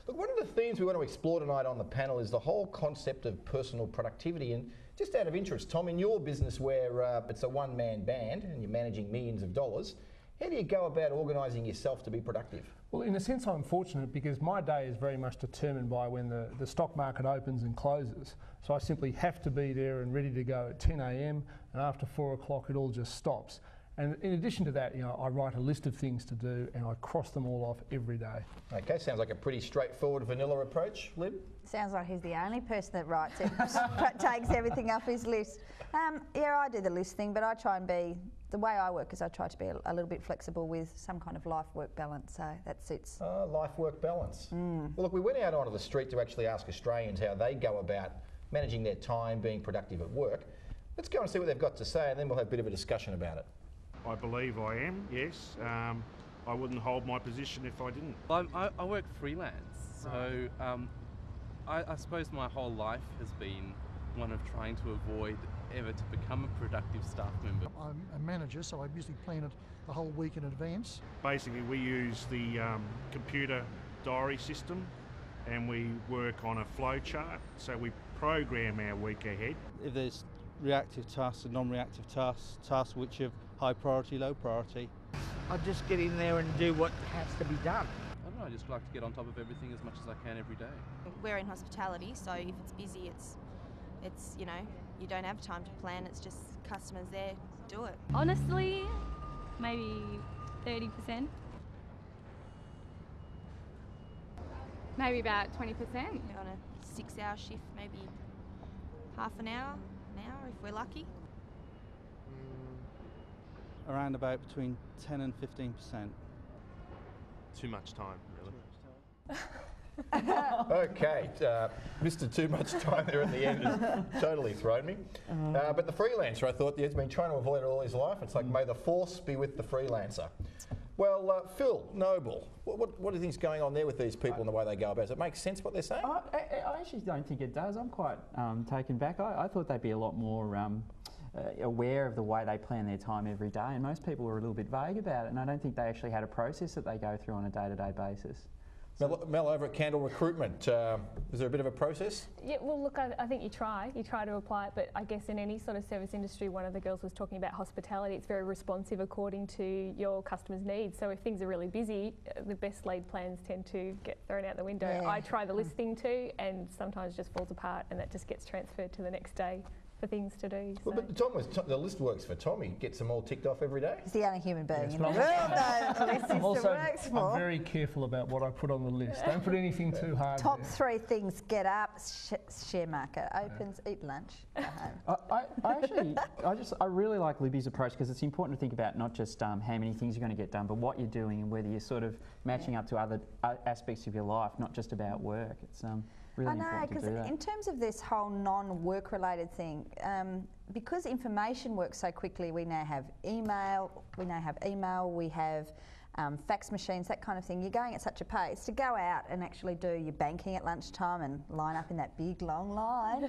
Look, one of the themes we want to explore tonight on the panel is the whole concept of personal productivity. And just out of interest, Tom, in your business where it's a one-man band and you're managing millions of dollars, how do you go about organising yourself to be productive? Well, in a sense, I'm fortunate because my day is very much determined by when the stock market opens and closes. So I simply have to be there and ready to go at 10 a.m. and after 4 o'clock it all just stops. And in addition to that, I write a list of things to do and I cross them all off every day. Okay, sounds like a pretty straightforward vanilla approach, Lib. Sounds like he's the only person that writes it, takes everything off his list. Yeah, I do the list thing, but I try and be, the way I work is I try to be a little bit flexible with some kind of life-work balance, so that suits. Life-work balance. Well, look, we went out onto the street to actually ask Australians how they go about managing their time, being productive at work. Let's go and see what they've got to say, and then we'll have a bit of a discussion about it. I believe I am, yes. I wouldn't hold my position if I didn't. I work freelance, so I suppose my whole life has been one of trying to avoid ever to become a productive staff member. I'm a manager, so I usually plan it a whole week in advance. Basically, we use the computer diary system and we work on a flow chart, so we program our week ahead. If there's reactive tasks and non-reactive tasks, tasks which are high priority, low priority. I just get in there and do what has to be done. I don't know, I just like to get on top of everything as much as I can every day. We're in hospitality, so if it's busy, it's you don't have time to plan, it's just customers there, do it. Honestly, maybe 30%. Maybe about 20%. On a 6-hour shift, maybe half an hour if we're lucky. Around about between 10 and 15%. Too much time, really. Okay, Mr. Too Much Time there at the end has totally thrown me. But the freelancer, I thought, he's been trying to avoid it all his life. It's like, may the force be with the freelancer. Well, Phil, Noble, what do you think's going on there with these people and the way they go about it? Does it make sense what they're saying? I actually don't think it does. I'm quite taken back. I thought they'd be a lot more aware of the way they plan their time every day, and most people were a little bit vague about it, and I don't think they actually had a process that they go through on a day-to-day basis. Mel, over at Candle Recruitment, is there a bit of a process? Yeah, well look, I think you try to apply it, but I guess in any sort of service industry, one of the girls was talking about hospitality, it's very responsive according to your customers' needs. So if things are really busy, the best laid plans tend to get thrown out the window. Yeah. I try the list thing too, and sometimes just falls apart, and that just gets transferred to the next day for things to do. So. Well, but the list works for Tommy. Gets them all ticked off every day. He's the only human being in the world I'm very careful about what I put on the list. Don't put anything too hard. Top 3 things: get up, share market opens, eat lunch, go home. I really like Libby's approach because it's important to think about not just how many things you're going to get done, but what you're doing and whether you're sort of matching up to other aspects of your life, not just about work. It's really important to do that. In terms of this whole non-work related thing, because information works so quickly, we now have email, we have fax machines, that kind of thing. You're going at such a pace to go out and actually do your banking at lunchtime and line up in that big long line.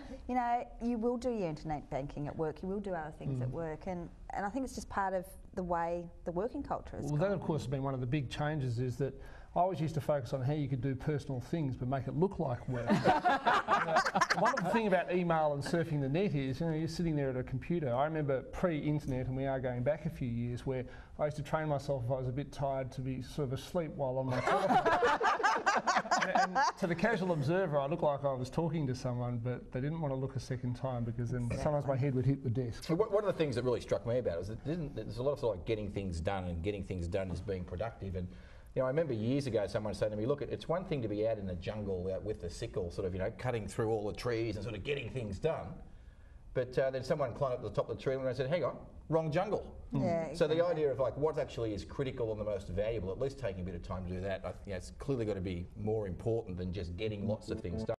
You will do your internet banking at work, you will do other things at work, and I think it's just part of the way the working culture is. Well, that of course has been one of the big changes, is that I always used to focus on how you could do personal things but make it look like work. One of the things about email and surfing the net is, you're sitting there at a computer. I remember pre-internet, and we are going back a few years, where I used to train myself if I was a bit tired to be sort of asleep while on my telephone. and to the casual observer, I looked like I was talking to someone, but they didn't want to look a second time because then sometimes my head would hit the desk. One of the things that really struck me about it is that there's a lot of like getting things done, and getting things done is being productive. And I remember years ago someone saying to me, look, it's one thing to be out in the jungle out with the sickle, sort of, cutting through all the trees and sort of getting things done. But then someone climbed up to the top of the tree and I said, hang on, wrong jungle. Yeah, so the idea of like what actually is critical and the most valuable, at least taking a bit of time to do that, it's clearly got to be more important than just getting lots of things done.